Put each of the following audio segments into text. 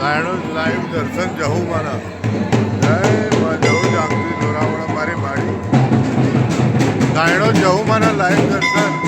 धायणोज live दर्शन जहू माना जय जहू जागती जोरावड़ा मारी माड़ी धायणोज जहू माना लाईव्ह दर्शन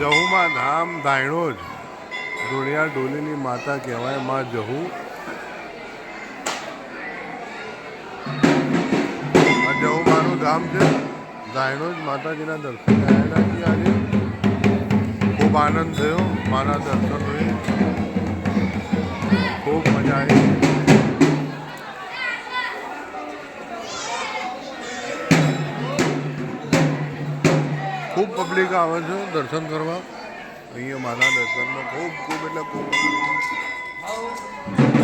જહુમાં ધામ ધાયણોજ દુનિયા ડોલીની માતા કહેવાય માં જહુ આ જહુ માનું ધામ છે ધાયણોજ માતાજીના દર્શન આવેલા છીએ આજે ખૂબ આનંદ થયો માના દર્શન હોય ખૂબ મજા આવી ખૂબ પબ્લિક આવે છે દર્શન કરવા અહીંયા માના દર્શનમાં ખૂબ એટલે ખૂબ